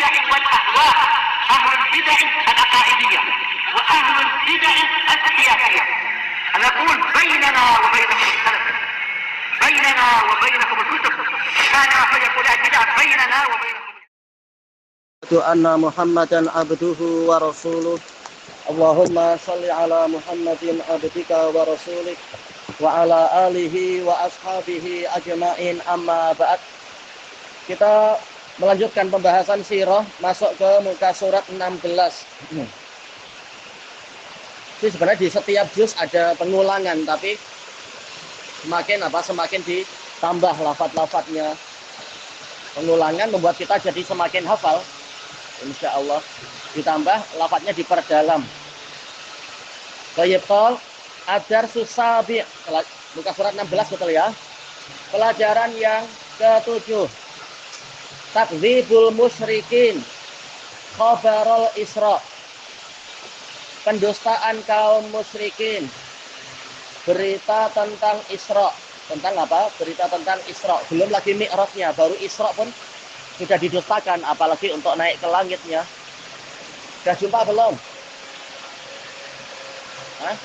البدع والأهواء، أهل البدع العقائدية وأهل البدع السياسية. نقول بيننا وبينكم السلف، بيننا وبينكم الكتب، كان فيقول البدع بيننا وبينكم. أن محمدا عبده ورسوله اللهم صل على محمد عبدك ورسولك وعلى alihi wa ashabihi ajma'in amma ba'd. Kita melanjutkan pembahasan sirah, masuk ke muka surat 16. Jadi sebenarnya di setiap juz ada pengulangan, tapi semakin ditambah lafaz-lafaznya. Pengulangan membuat kita jadi semakin hafal, insya Allah. Ditambah lafaznya diperdalam. Bayyibtol ad-darsus sabi', muka surat 16 betul ya. Pelajaran yang ke-7. Takdzibul musyrikin khabarul Isra. Pendustaan kaum musyrikin. Berita tentang Isra. Tentang apa? Berita tentang Isra. Belum lagi Mi'rajnya, baru Isra pun sudah didustakan, apalagi untuk naik ke langitnya. Sudah jumpa belum? Hah?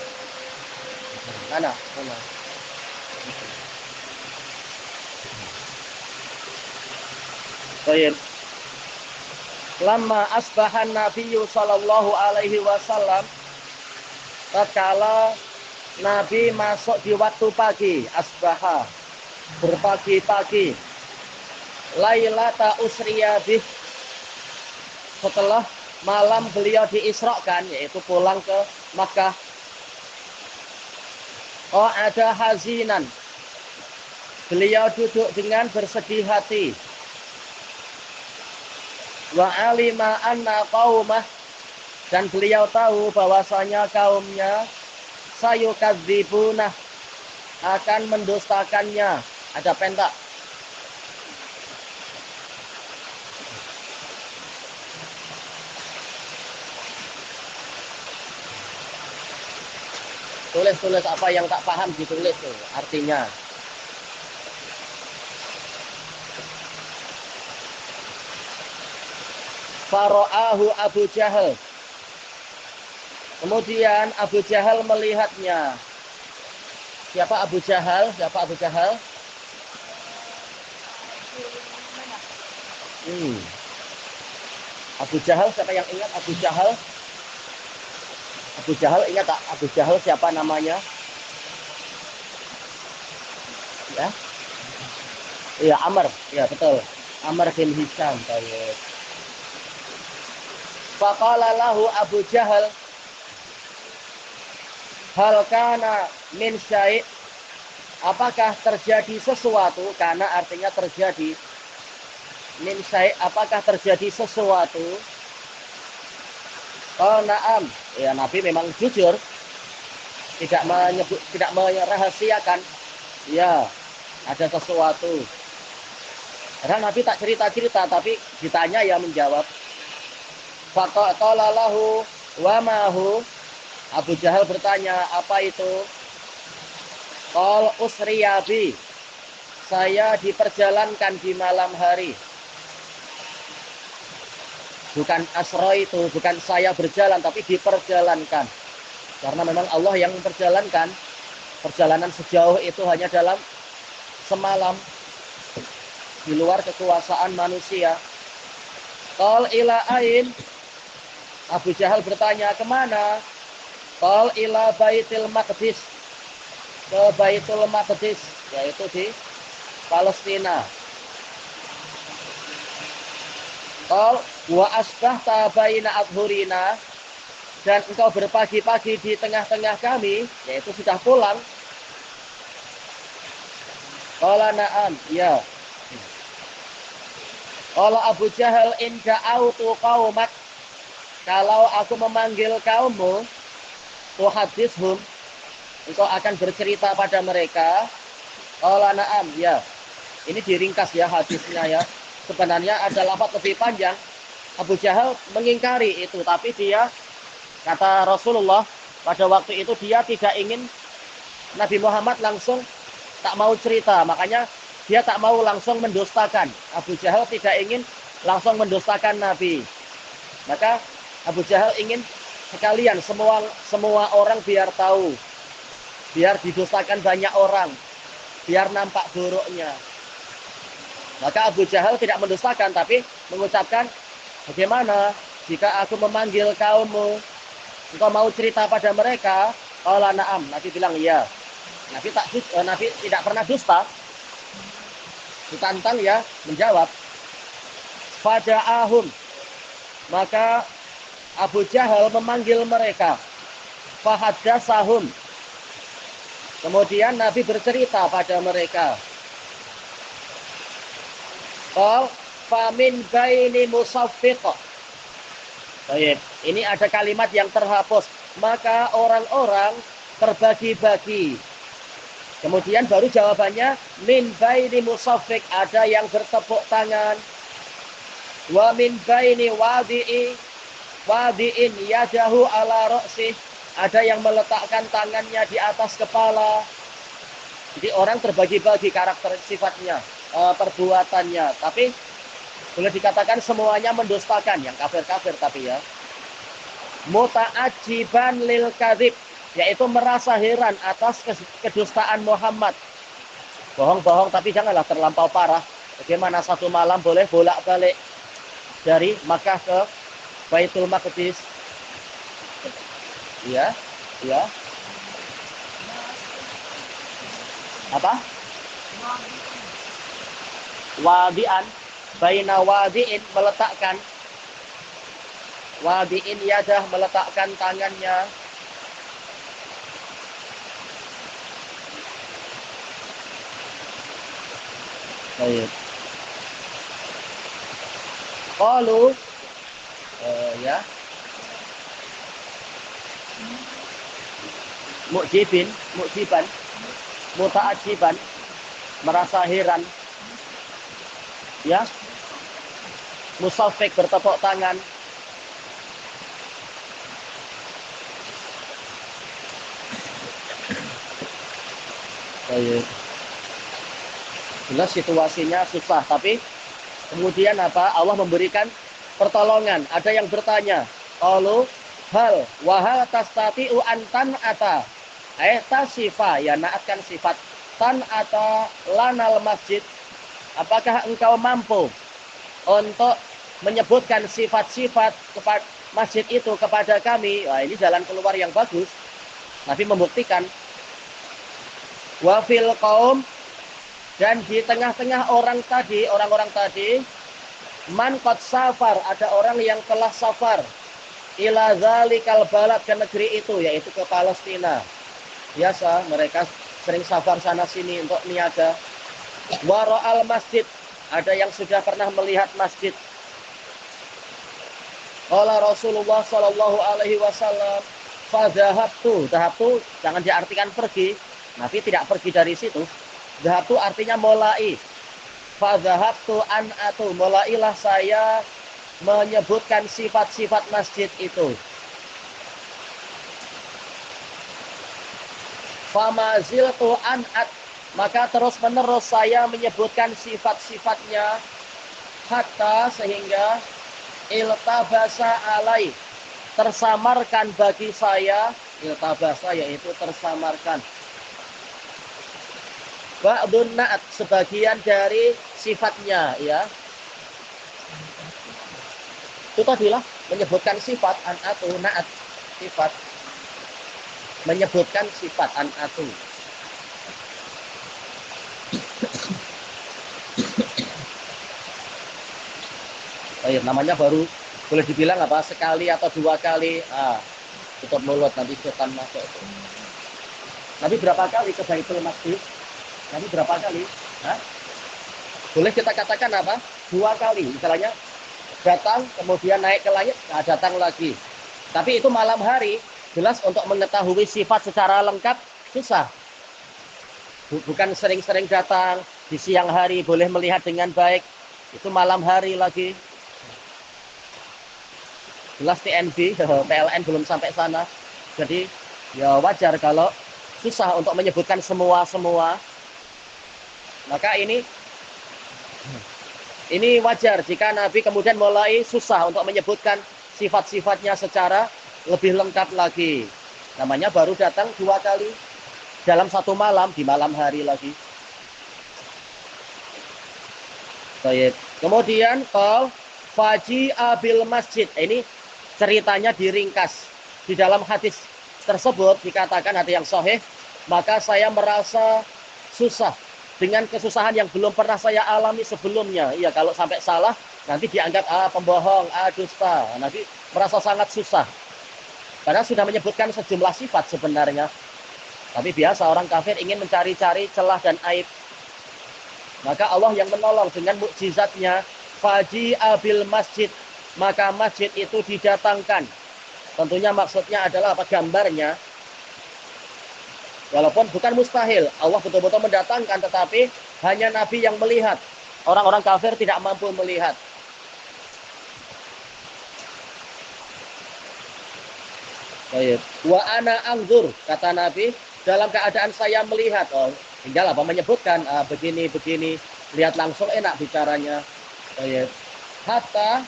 Mana? Baik. Lama asbahan Nabiyyu sallallahu alaihi wasallam, tatkala Nabi masuk di waktu pagi, asbaha, berpagi-pagi. Lailata usriya bih, setelah malam beliau diisrakan, yaitu pulang ke Makkah. Oh, ada hazinan, beliau duduk dengan bersedih hati. Wa alima anna qaumah, dan beliau tahu bahwasanya kaumnya sayukadzibunah, akan mendustakannya. Ada pentak. Tulis apa yang tak paham ditulis tuh artinya. Fara'ahu Abu Jahal. Kemudian Abu Jahal melihatnya. Siapa Abu Jahal? Abu Jahal, siapa yang ingat Abu Jahal? Abu Jahal, ingat tak? Abu Jahal siapa namanya? Ya? Iya, Amr. Ya, betul. Amr bin Hisham. Faqala lahu Abu Jahal, hal kana min syai', apakah terjadi sesuatu? Karena artinya terjadi. Min syai', apakah terjadi sesuatu? Oh, na'am. Ya, Nabi memang jujur, tidak merahasiakan. Ya, ada sesuatu. Karena Nabi tak cerita-cerita, tapi ditanya ya menjawab. Faqala lahu wa mahu. Abu Jahal bertanya, apa itu? Qal usriyabi, saya diperjalankan di malam hari. Bukan asra itu, bukan saya berjalan, tapi diperjalankan. Karena memang Allah yang memperjalankan. Perjalanan sejauh itu hanya dalam semalam, di luar kekuasaan manusia. Qal ila ain, Abu Jahal bertanya, kemana? Qal ila Baitul Maqdis, ke Baitul Maqdis, yaitu di Palestina. Qal wa asbahta baina adhurina, dan engkau berpagi-pagi di tengah-tengah kami, yaitu sudah pulang. Qala na'am, ya. Qala Abu Jahal, in da'autu qaumak, kalau aku memanggil kaummu, tuhadishum, engkau akan bercerita pada mereka. Qala na'am, ya. Ini diringkas ya hadisnya ya. Sebenarnya ada lafaz lebih panjang. Abu Jahal mengingkari itu, tapi dia, kata Rasulullah, pada waktu itu dia tidak ingin Nabi Muhammad langsung tak mau cerita, makanya dia tak mau langsung mendustakan. Abu Jahal tidak ingin langsung mendustakan Nabi. Maka Abu Jahal ingin sekalian semua orang biar tahu, biar didustakan banyak orang, biar nampak buruknya. Maka Abu Jahal tidak mendustakan, tapi mengucapkan, bagaimana jika aku memanggil kaummu, engkau mau cerita pada mereka? Qala na'am. Nabi bilang iya. Nabi tidak pernah dusta. Ditantang ya, menjawab. Fada'ahum. Maka Abu Jahal memanggil mereka. Fahadasahum. Kemudian Nabi bercerita pada mereka. Qal famin baini musaffiq. Baik, ini ada kalimat yang terhapus. Maka orang-orang terbagi-bagi. Kemudian baru jawabannya min baini musaffiq, ada yang bertepuk tangan. Wa min baini wadi'in yadahu ala ra'sih, ada yang meletakkan tangannya di atas kepala. Jadi orang terbagi-bagi karakter sifatnya, perbuatannya. Tapi boleh dikatakan semuanya mendustakan, yang kafir-kafir tapi ya. Muta'ajiban lil kadhib, yaitu merasa heran atas kedustaan Muhammad. Bohong-bohong tapi janganlah terlampau parah. Bagaimana satu malam boleh bolak-balik dari Makkah ke Baitul Maqdis? Iya, iya. Apa? Wadi'an, baina wadi'in, meletakkan. Wadi'in yadah, meletakkan tangannya. Baik. Qalu ya. Mu'jiban, muta'ajiban, merasa heran. Ya. Musaffiq, bertepuk tangan. Baik. Jelas situasinya susah, tapi kemudian apa? Allah memberikan pertolongan. Ada yang bertanya, qalu hal wahal tastati'u antan ata. Tasifa, ya naatkan sifat tan ata lanal masjid. Apakah engkau mampu untuk menyebutkan sifat-sifat kepada masjid itu kepada kami? Wah, ini jalan keluar yang bagus. Nabi membuktikan. Wa fil qaum, dan di tengah-tengah orang-orang tadi, man qad safar, ada orang yang telah safar ila zalikal balad, ke negeri itu, yaitu ke Palestina. Biasa mereka sering safar sana sini untuk niaga. Wa ra'al masjid, ada yang sudah pernah melihat masjid. Qala Rasulullah sallallahu alaihi wasallam, fa dhahabtu jangan diartikan pergi. Nabi tidak pergi dari situ. Dhahabtu artinya mulai. Fa dhahabtu an atu, mulailah saya menyebutkan sifat-sifat masjid itu. Famaziltu an at, maka terus-menerus saya menyebutkan sifat-sifatnya, hatta sehingga iltabasa alai, tersamarkan bagi saya. Iltabasa yaitu tersamarkan. Ba'dun na'at, sebagian dari sifatnya, ya. Itu tadilah menyebutkan sifat, an'atu, na'at, sifat. Menyebutkan sifat, an'atu. Baik, namanya baru boleh dibilang apa, sekali atau dua kali. Tutup mulut, nanti setan masuk. Nabi berapa kali ke Baitul Maqdis? Nabi berapa kali? Boleh kita katakan apa? Dua kali. Misalnya datang, kemudian naik ke langit, datang lagi. Tapi itu malam hari, jelas untuk mengetahui sifat secara lengkap susah. Bukan sering-sering datang, di siang hari boleh melihat dengan baik. Itu malam hari lagi. Jelas TNB, PLN belum sampai sana. Jadi ya wajar kalau susah untuk menyebutkan semua. Maka ini Ini wajar jika Nabi kemudian mulai susah untuk menyebutkan sifat-sifatnya secara lebih lengkap lagi. Namanya baru datang 2 kali dalam 1 malam, di malam hari lagi. Baik. Kemudian qol faji abil masjid. Ini ceritanya diringkas. Di dalam hadis tersebut dikatakan, hadis yang sahih, maka saya merasa susah dengan kesusahan yang belum pernah saya alami sebelumnya. Iya, kalau sampai salah nanti dianggap pembohong, dusta. Nanti merasa sangat susah. Padahal sudah menyebutkan sejumlah sifat sebenarnya. Tapi biasa orang kafir ingin mencari-cari celah dan aib. Maka Allah yang menolong dengan mukjizatnya. Faji abil masjid. Maka masjid itu didatangkan. Tentunya maksudnya adalah apa? Gambarnya. Walaupun bukan mustahil. Allah betul-betul mendatangkan. Tetapi hanya Nabi yang melihat. Orang-orang kafir tidak mampu melihat. Baik. Wa ana angzur. Kata Nabi. Dalam keadaan saya melihat. Oh, tinggal apa? Menyebutkan. Begini-begini. Lihat langsung enak bicaranya. Baik. Hatta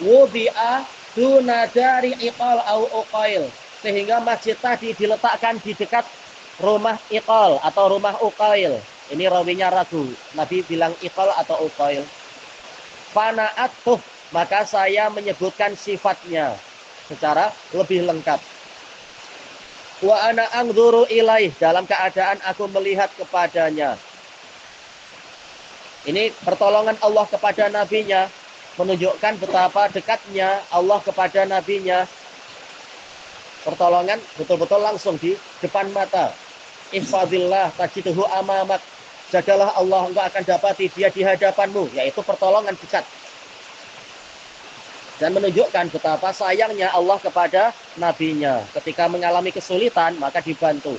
wudi'a dunadari iqal au uqail. Sehingga masjid tadi diletakkan di dekat rumah Iqal atau rumah Uqail. Ini rawinya ragu. Nabi bilang Iqal atau Uqail. Fana'atuh, maka saya menyebutkan sifatnya secara lebih lengkap. Wa ana angzuru ilaih, dalam keadaan aku melihat kepadanya. Ini pertolongan Allah kepada nabinya, menunjukkan betapa dekatnya Allah kepada nabinya. Pertolongan betul-betul langsung di depan mata. Ihfazillah tajiduhu amamak. Jagalah Allah, engkau akan dapati dia di hadapanmu. Yaitu pertolongan dekat. Dan menunjukkan betapa sayangnya Allah kepada nabinya. Ketika mengalami kesulitan, maka dibantu.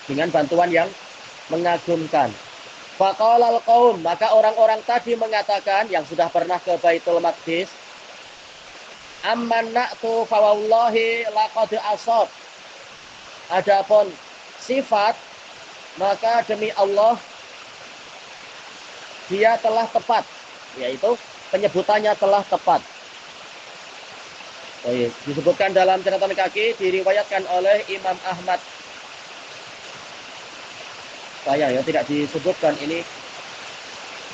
Dengan bantuan yang mengagumkan. Faqalal qaum, maka orang-orang tadi mengatakan, yang sudah pernah ke Baitul Maqdis, amman na'tu fawallahi laqad asab. Adapun sifat, maka demi Allah dia telah tepat, yaitu penyebutannya telah tepat. Baik, disebutkan dalam catatan kaki, diriwayatkan oleh Imam Ahmad. Saya ya tidak disebutkan ini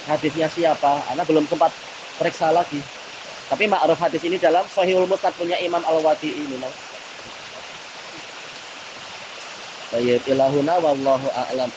hadisnya siapa, karena belum sempat periksa lagi. Tapi ma'ruf hadis ini dalam Sahihul Musnad punya Imam Al-Wadi'i memang. Baik, ilahuna wallahu a'lam.